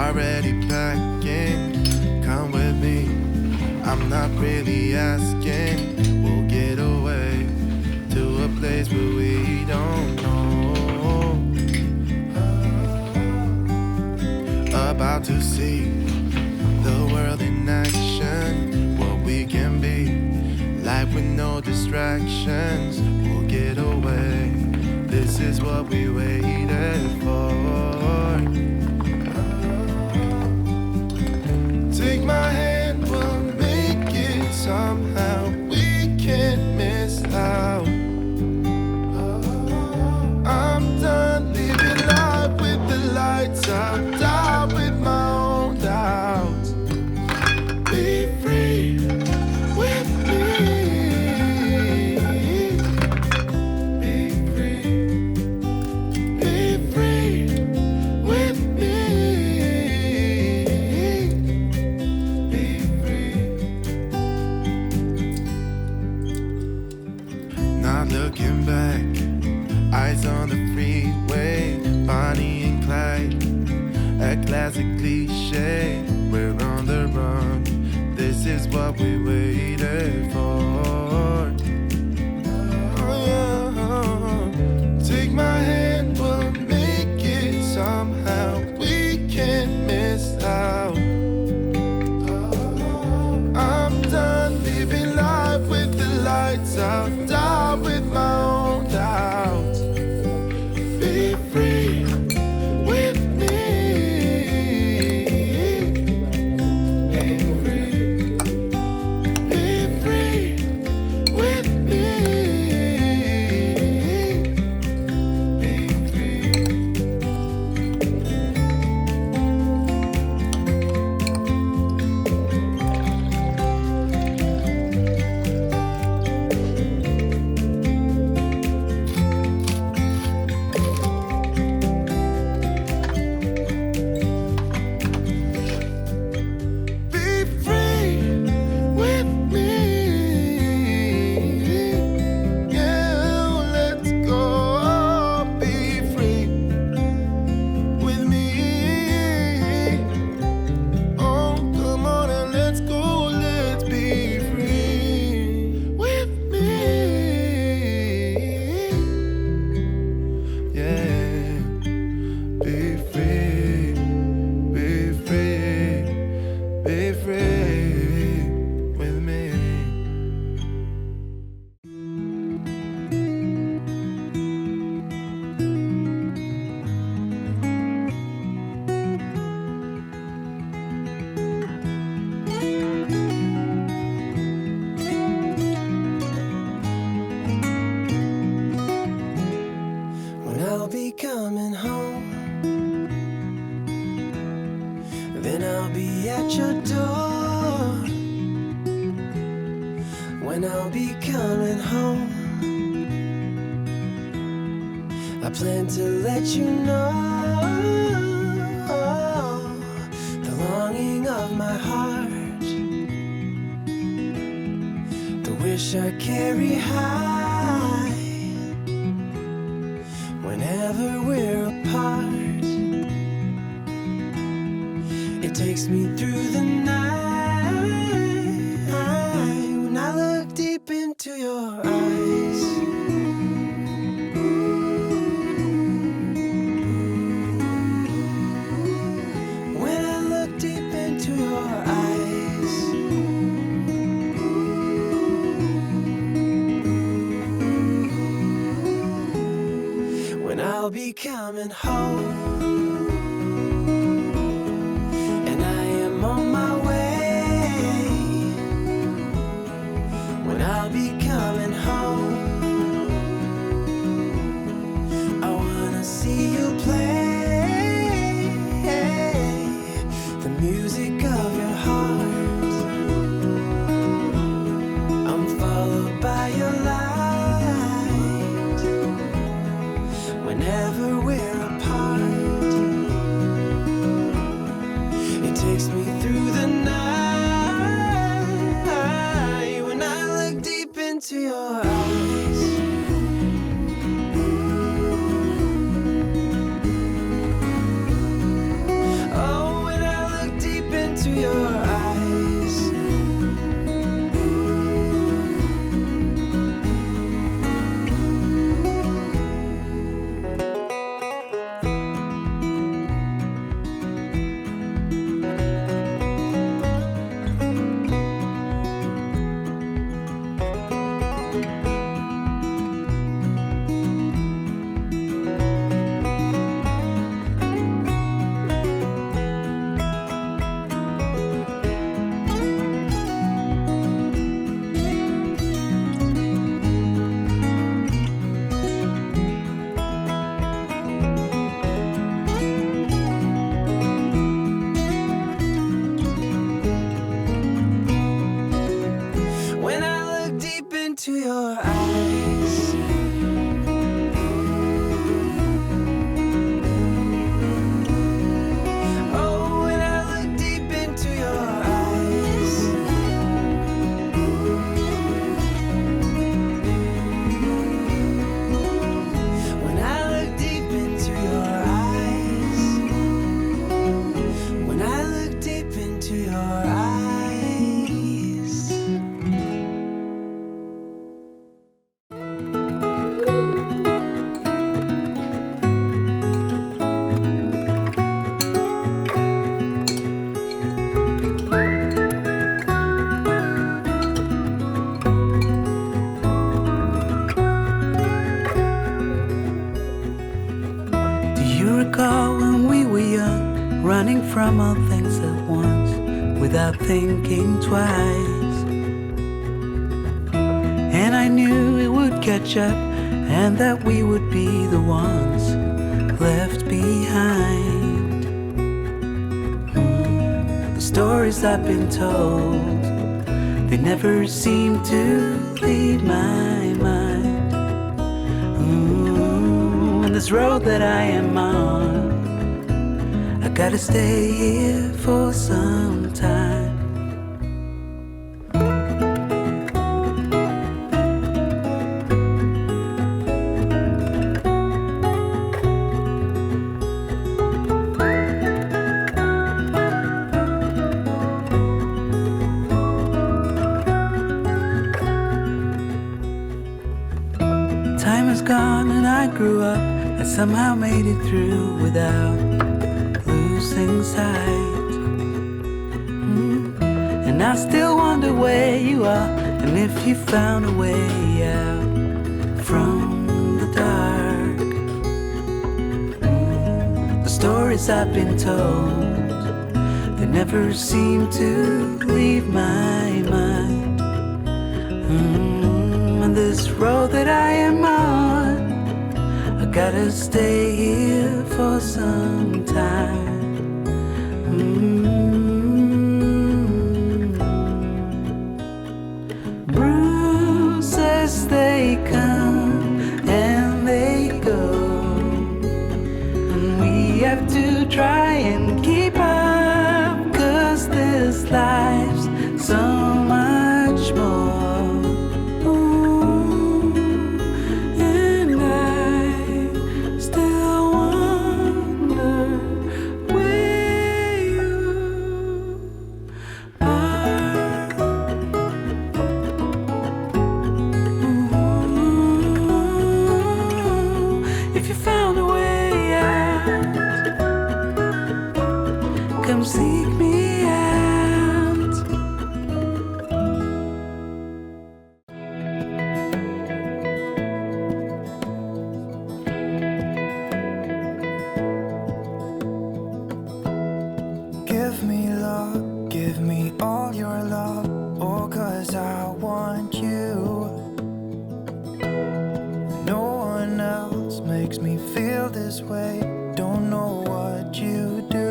already packing. Come with me, I'm not really asking. We'll get away to a place where we don't know. About to see the world in action, what we can be, life with no distractions. We'll get away, this is what we waited for. Take my hand, we'll make it somehow. We can't miss out. I'm done living life with the lights out, down with my own doubts. Be free with me. Be free. Be free with me. Be free. Not looking back, eyes on the freeway, Bonnie and Clyde, a classic cliche. We're on the run, this is what we waited for. Oh, yeah. Take my hand, we'll make it somehow. We can't miss out. I'm done living life with the lights out, down with my own doubts. Be free with me. Be free. Be free with me. Be free. Be free with me. Yeah, let's go. Be free with me. Oh, come on and let's go. Let's be free with me. Yeah, be free. Be free. Be free with me. When I'll be coming home, then I'll be at your door. When I'll be coming home, I plan to let you know the longing of my heart, the wish I carry high. Whenever we're apart, it takes me through the night. When I look deep into your eyes, when I look deep into your eyes, when I'll be coming home, and I am on my way. When I'll be coming home, I wanna see you play the music of your heart. I'm followed by your light. Whenever we're apart, time all things at once without thinking twice. And I knew it would catch up and that we would be the ones left behind. The stories I've been told, they never seem to leave my mind. And this road that I am on, I gotta stay here for some time. Time is gone and I grew up. I somehow made it through without losing sight. And I still wonder where you are, and if you found a way out from the dark. The stories I've been told, they never seem to leave my mind. And this road that I am on, I gotta stay here for some time. Bruises, they come and they go, and we have to try and keep up, 'cause this life's so much more. Seek me out. Give me love, give me all your love, oh, 'cause I want you. No one else makes me feel this way, don't know what you do.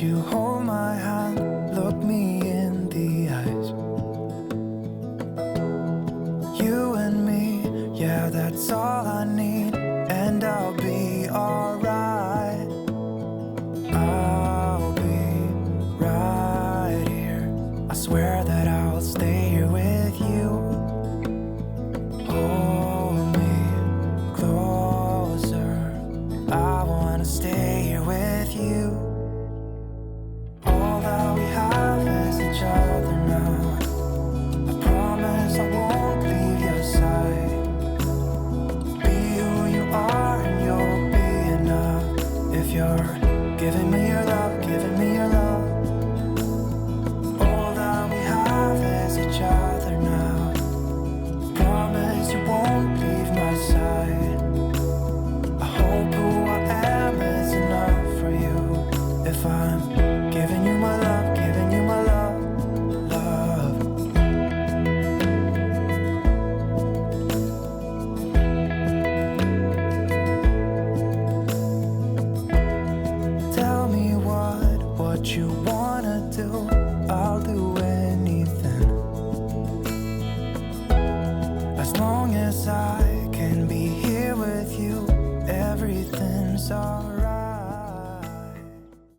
You hold my hand, look me in the eyes. You and me, yeah, that's all I need, and I'll be alright. I'll be right here, I swear that I'll stay here with you. Hold me closer, I wanna stay here with you. Giving me your love, giving me your love. All that we have is each other now. Promise you won't leave my side. I hope who I am is enough for you. If I'm giving you my love, giving you my love, love. Tell me what you wanna do, I'll do anything, as long as I